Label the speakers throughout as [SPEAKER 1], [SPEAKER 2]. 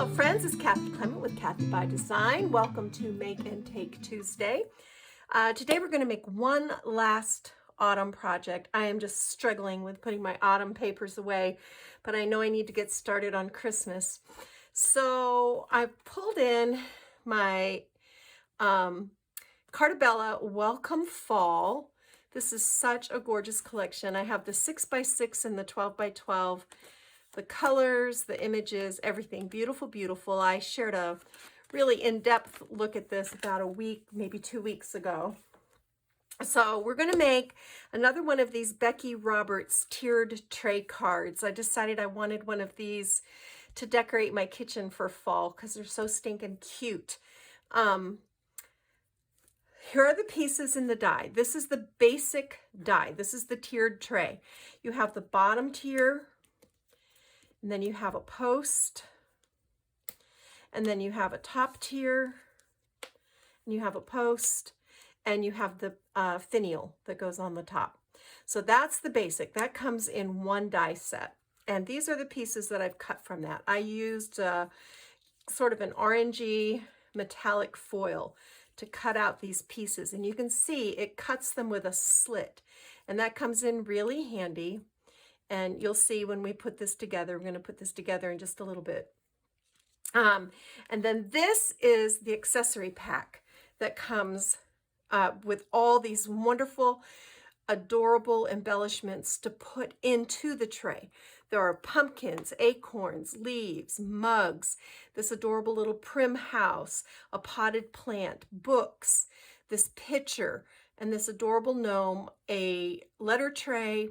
[SPEAKER 1] Hello friends, it's Kathy Clement with Kathy by Design. Welcome to Make and Take Tuesday. Today we're going to make one last autumn project. I am just struggling with putting my autumn papers away, but I know I need to get started on Christmas. So I pulled in my Carta Welcome Fall. This is such a gorgeous collection. I have the 6x6 and the 12x12. The colors, the images, everything. Beautiful, beautiful. I shared a really in-depth look at this about a week, maybe 2 weeks ago. So we're going to make another one of these Becky Roberts tiered tray cards. I decided I wanted one of these to decorate my kitchen for fall because they're so stinking cute. Here are the pieces in the die. This is the basic die. This is the tiered tray. You have the bottom tier, and then you have a post, and then you have a top tier, and you have a post, and you have the finial that goes on the top. So that's the basic. That comes in one die set. And these are the pieces that I've cut from that. I used sort of an orangey metallic foil to cut out these pieces. And you can see it cuts them with a slit. And that comes in really handy. And you'll see when we put this together, we're going to put this together in just a little bit. And then this is the accessory pack that comes with all these wonderful, adorable embellishments to put into the tray. There are pumpkins, acorns, leaves, mugs, this adorable little prim house, a potted plant, books, this pitcher, and this adorable gnome, a letter tray.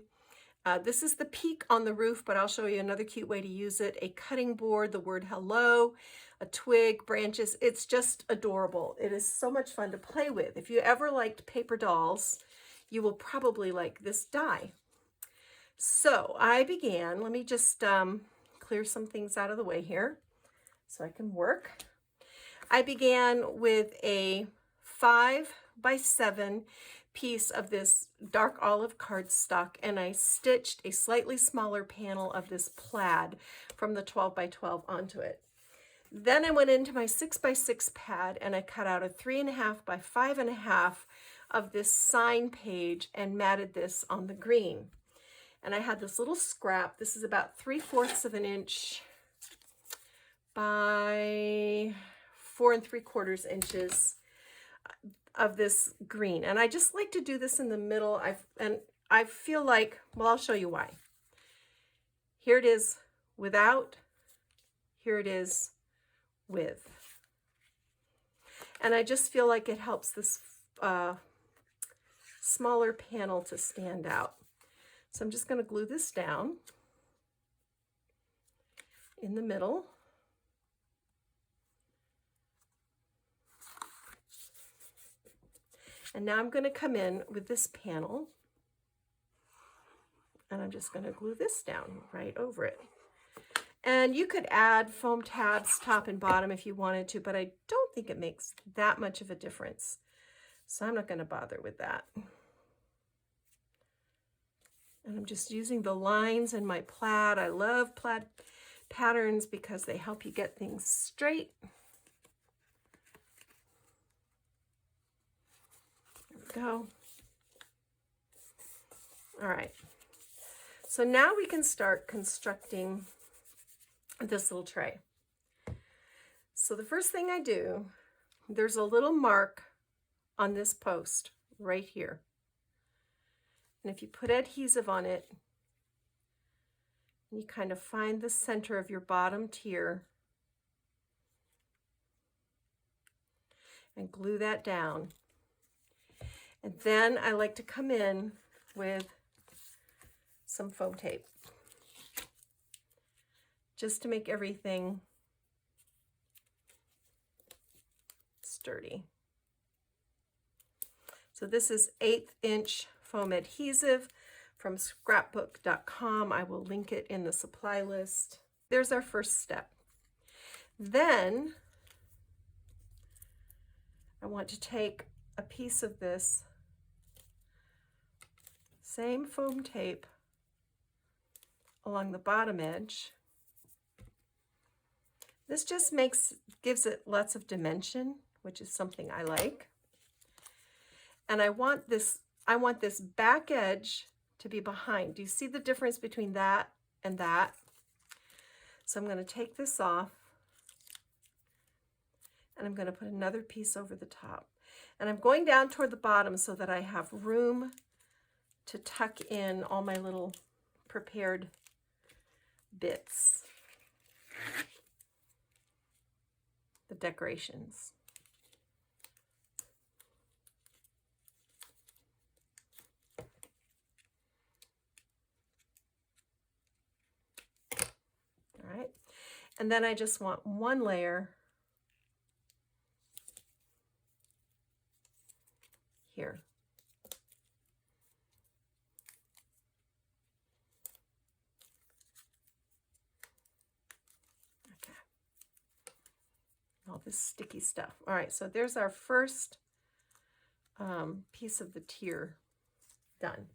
[SPEAKER 1] This is the peak on the roof, but I'll show you another cute way to use it. A cutting board, the word hello, a twig, branches. It's just adorable. It is so much fun to play with. If you ever liked paper dolls, you will probably like this die. So I began, let me just clear some things out of the way here so I can work. I began with a 5x7 piece of this dark olive cardstock, and I stitched a slightly smaller panel of this plaid from the 12x12 onto it. Then I went into my 6x6 pad and I cut out a 3.5x5.5 of this sign page and matted this on the green. And I had this little scrap. This is about 3/4 of an inch by 4 3/4 inches of this green. And I just like to do this in the middle. I feel like, well, I'll show you why. Here it is without, here it is with. And I just feel like it helps this smaller panel to stand out. So I'm just going to glue this down in the middle. And now I'm going to come in with this panel, and I'm just going to glue this down right over it. And you could add foam tabs top and bottom if you wanted to, but I don't think it makes that much of a difference. So I'm not going to bother with that. And I'm just using the lines in my plaid. I love plaid patterns because they help you get things straight. Go. All right, so now we can start constructing this little tray. So the first thing I do, there's a little mark on this post right here. And if you put adhesive on it, you kind of find the center of your bottom tier and glue that down. And then I like to come in with some foam tape just to make everything sturdy. So this is 1/8 inch foam adhesive from scrapbook.com. I will link it in the supply list. There's our first step. Then I want to take a piece of this same foam tape along the bottom edge. This just gives it lots of dimension, which is something I like. And I want this back edge to be behind. Do you see the difference between that and that? So I'm going to take this off, and I'm going to put another piece over the top. And I'm going down toward the bottom so that I have room to tuck in all my little prepared bits, the decorations. All right, and then I just want one layer here. Okay. All this sticky stuff. All right, so there's our first piece of the tier done.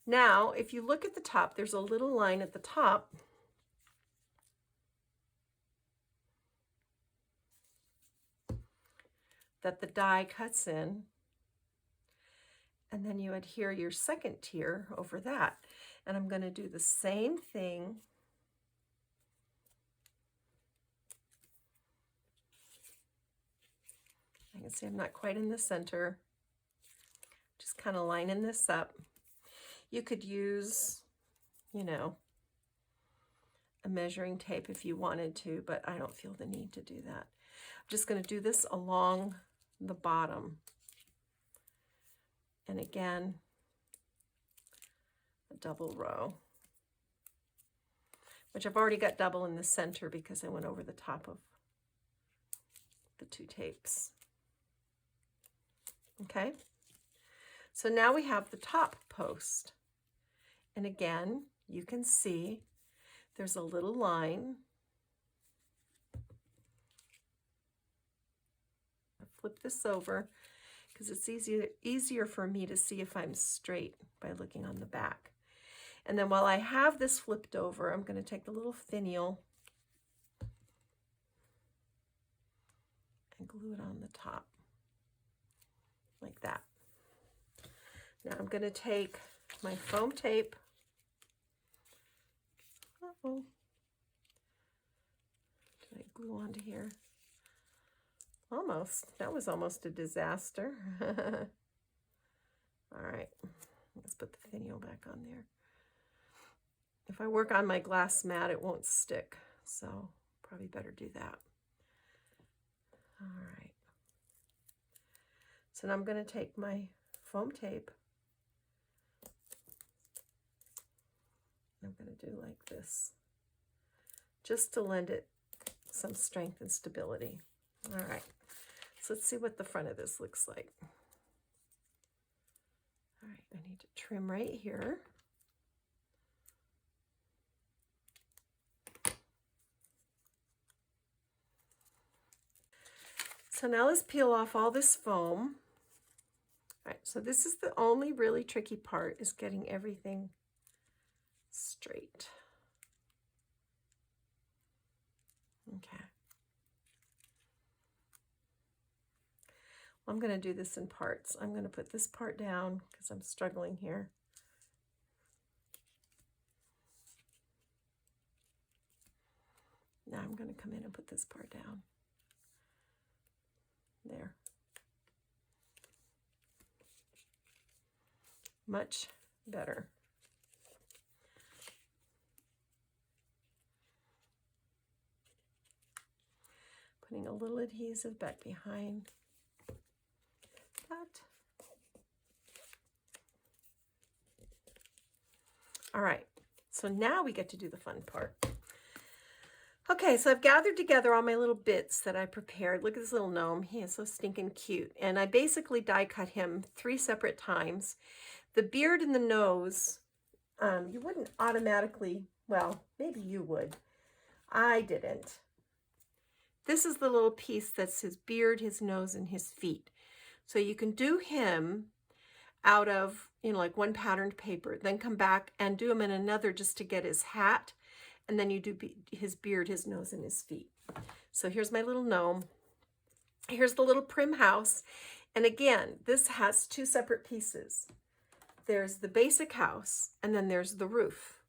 [SPEAKER 1] Now, if you look at the top, there's a little line at the top that the die cuts in, and then you adhere your second tier over that. And I'm going to do the same thing I can see I'm not quite in the center. Just kind of lining this up. You could use, you know, a measuring tape if you wanted to, but I don't feel the need to do that. I'm just going to do this along the bottom. And again, a double row, which I've already got double in the center because I went over the top of the two tapes. Okay, so now we have the top post. And again, you can see there's a little line. I'll flip this over because it's easier for me to see if I'm straight by looking on the back. And then while I have this flipped over, I'm going to take the little finial and glue it on the top like that. Now I'm going to take my foam tape. Uh-oh. Did I glue onto here? Almost. That was almost a disaster. All right. Let's put the finial back on there. If I work on my glass mat, it won't stick. So probably better do that. All right. So now I'm going to take my foam tape. I'm going to do like this, just to lend it some strength and stability. All right, so let's see what the front of this looks like. All right, I need to trim right here. So now let's peel off all this foam. All right, so this is the only really tricky part, is getting everything straight. Okay. Well, I'm going to do this in parts. I'm going to put this part down because I'm struggling here. Now I'm going to come in and put this part down. There. Much better. Putting a little adhesive back behind that. All right, so now we get to do the fun part. Okay, so I've gathered together all my little bits that I prepared. Look at this little gnome. He is so stinking cute. And I basically die cut him 3 separate times. The beard and the nose, you wouldn't automatically, well, maybe you would. I didn't. This is the little piece that's his beard, his nose, and his feet. So you can do him out of, you know, like one patterned paper, then come back and do him in another just to get his hat. And then you do his beard, his nose, and his feet. So here's my little gnome. Here's the little prim house. And again, this has two separate pieces. There's the basic house, and then there's the roof.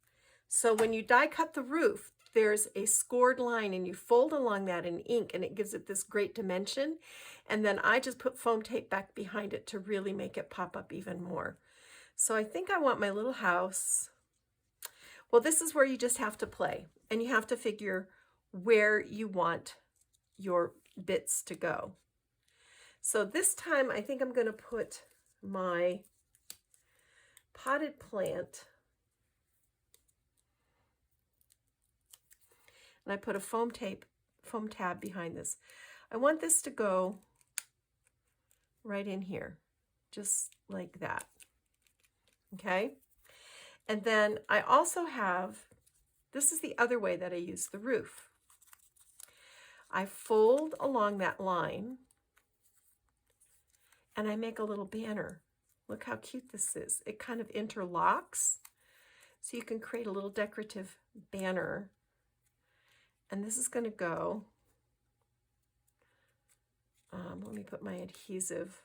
[SPEAKER 1] So when you die cut the roof, there's a scored line, and you fold along that in ink, and it gives it this great dimension. And then I just put foam tape back behind it to really make it pop up even more. So I think I want my little house. Well, this is where you just have to play, and you have to figure where you want your bits to go. So this time I think I'm going to put my potted plant, and I put a foam tab behind this. I want this to go right in here, just like that. Okay. And then I also have, this is the other way that I use the roof. I fold along that line and I make a little banner. Look how cute this is. It kind of interlocks, so you can create a little decorative banner. And this is going to go, let me put my adhesive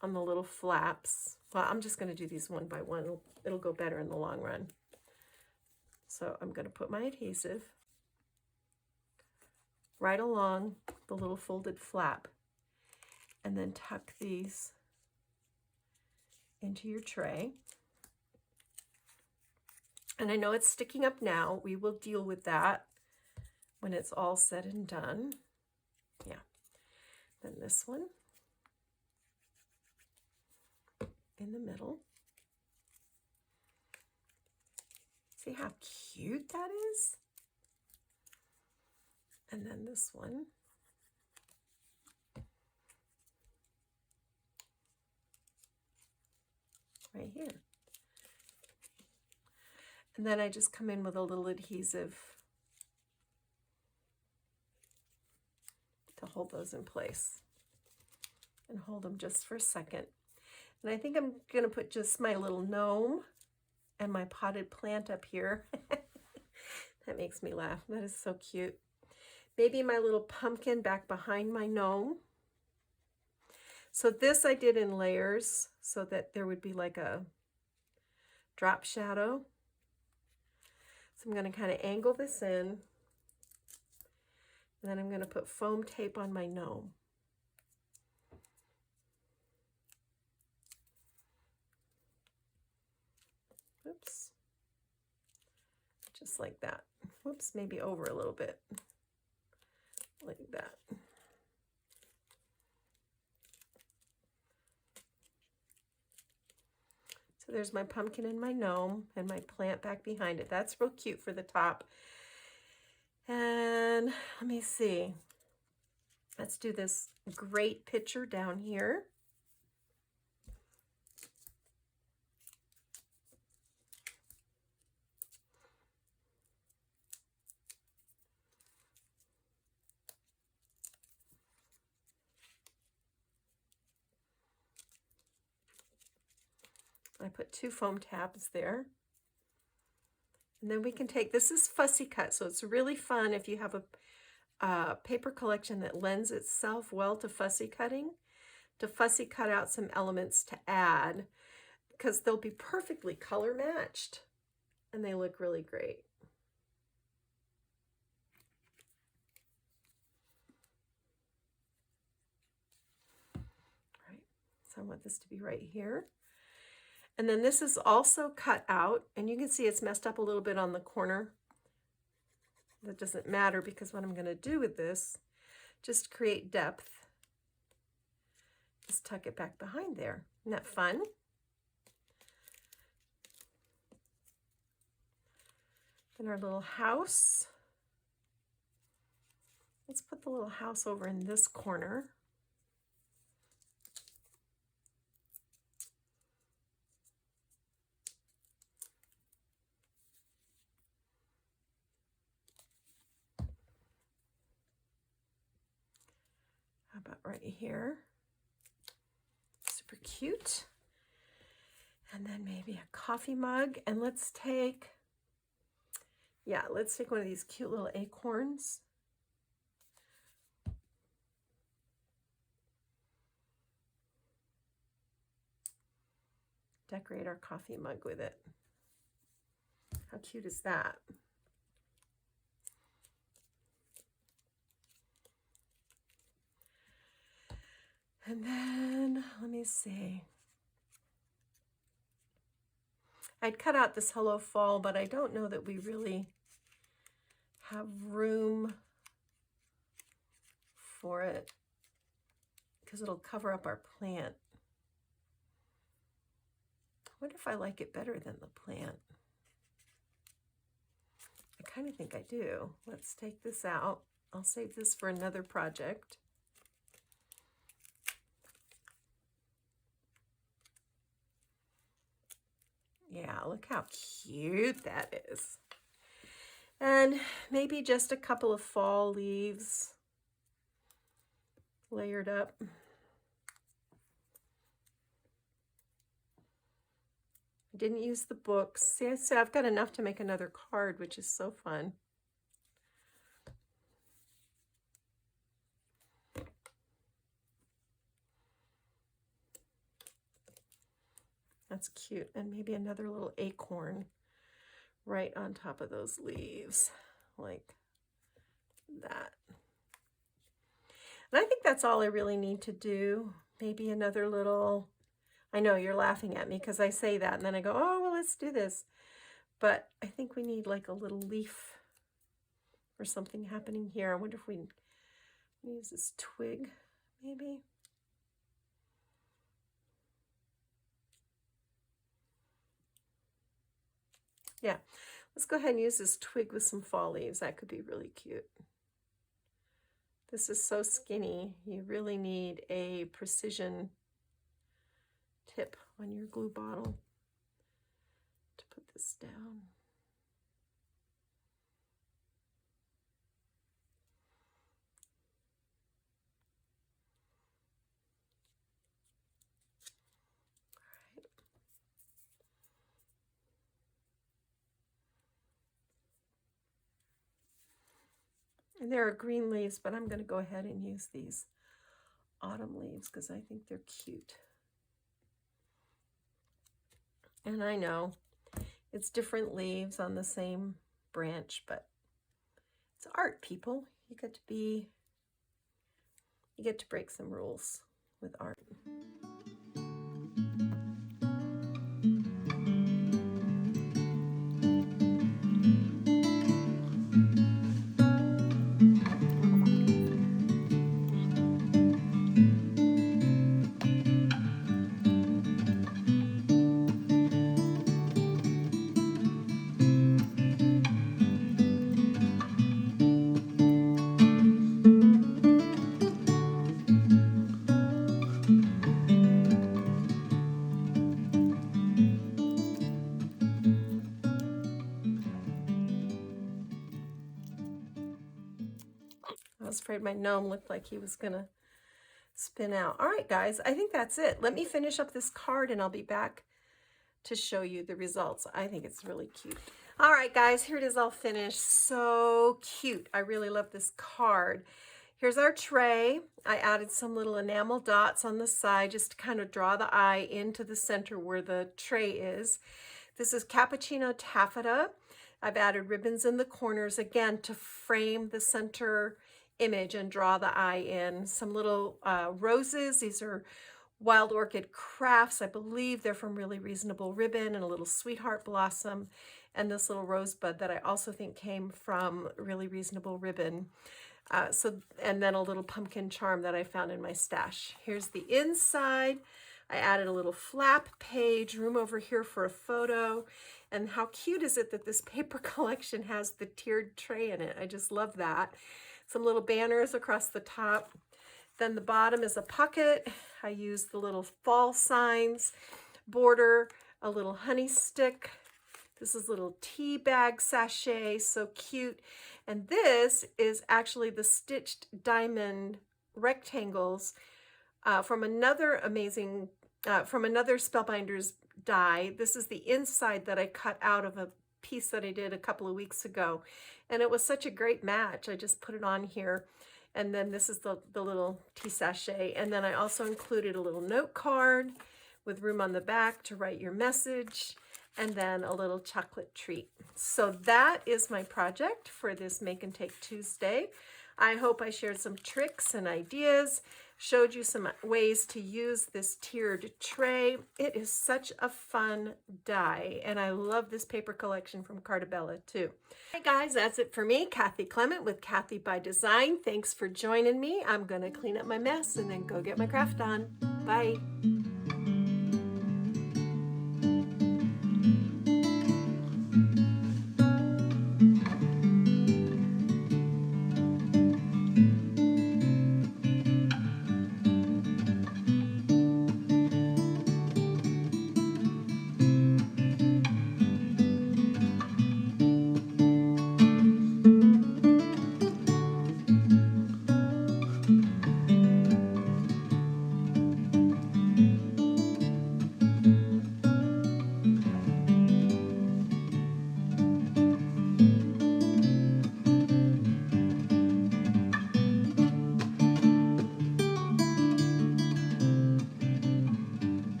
[SPEAKER 1] on the little flaps. Well, I'm just going to do these one by one. It'll go better in the long run. So I'm going to put my adhesive right along the little folded flap, and then tuck these into your tray. And I know it's sticking up now. We will deal with that when it's all said and done. Yeah. Then this one in the middle. See how cute that is? And then this one. Right here. And then I just come in with a little adhesive to hold those in place and hold them just for a second. And I think I'm going to put just my little gnome and my potted plant up here. That makes me laugh. That is so cute. Maybe my little pumpkin back behind my gnome. So this I did in layers so that there would be like a drop shadow. So I'm going to kind of angle this in, and then I'm going to put foam tape on my gnome. Oops. Just like that. Whoops, maybe over a little bit. Like that. So there's my pumpkin and my gnome and my plant back behind it. That's real cute for the top. And let me see. Let's do this great picture down here. I put two foam tabs there. And then we can take, this is fussy cut, so it's really fun if you have a paper collection that lends itself well to fussy cutting, to fussy cut out some elements to add, because they'll be perfectly color matched and they look really great. All right, so I want this to be right here. And then this is also cut out, and you can see it's messed up a little bit on the corner. That doesn't matter, because what I'm going to do with this, just create depth, just tuck it back behind there. Isn't that fun? Then our little house. Let's put the little house over in this corner. About right here. Super cute. And then maybe a coffee mug. And let's take one of these cute little acorns. decorate our coffee mug with it. How cute is that? And then, let me see. I'd cut out this Hello Fall, but I don't know that we really have room for it because it'll cover up our plant. I wonder if I like it better than the plant. I kind of think I do. Let's take this out. I'll save this for another project. Yeah, look how cute that is. And maybe just a couple of fall leaves layered up. I didn't use the books. See, so I've got enough to make another card, which is so fun. That's cute. And maybe another little acorn right on top of those leaves, like that. And I think that's all I really need to do. Maybe another little, I know you're laughing at me because I say that and then I go, oh, well, let's do this. But I think we need like a little leaf or something happening here. I wonder if we can use this twig, maybe. Yeah, let's go ahead and use this twig with some fall leaves. That could be really cute. This is so skinny. You really need a precision tip on your glue bottle to put this down. And there are green leaves, but I'm going to go ahead and use these autumn leaves because I think they're cute. And I know it's different leaves on the same branch, but it's art, people. You get to break some rules with art. I was afraid my gnome looked like he was gonna spin out. All right, guys, I think that's it. Let me finish up this card and I'll be back to show you the results. I think it's really cute. All right, guys, here it is all finished. So cute. I really love this card. Here's our tray. I added some little enamel dots on the side just to kind of draw the eye into the center where the tray is. This is cappuccino taffeta. I've added ribbons in the corners again to frame the center image and draw the eye in. Some little roses. These are Wild Orchid Crafts. I believe they're from Really Reasonable Ribbon, and a little sweetheart blossom, and this little rosebud that I also think came from Really Reasonable Ribbon. And then a little pumpkin charm that I found in my stash. Here's the inside. I added a little flap page, room over here for a photo. And how cute is it that this paper collection has the tiered tray in it? I just love that. Some little banners across the top. Then the bottom is a pocket. I used the little fall signs border, a little honey stick. This is a little tea bag sachet, so cute. And this is actually the stitched diamond rectangles from another Spellbinders die. This is the inside that I cut out of a piece that I did a couple of weeks ago. And it was such a great match. I just put it on here. And then this is the little tea sachet. And then I also included a little note card with room on the back to write your message, and then a little chocolate treat. So that is my project for this Make and Take Tuesday. I hope I shared some tricks and ideas, showed you some ways to use this tiered tray. It is such a fun die, and I love this paper collection from Carta too. Hey guys, that's it for me, Kathy Clement with Kathy by Design. Thanks for joining me. I'm gonna clean up my mess and then go get my craft on. Bye.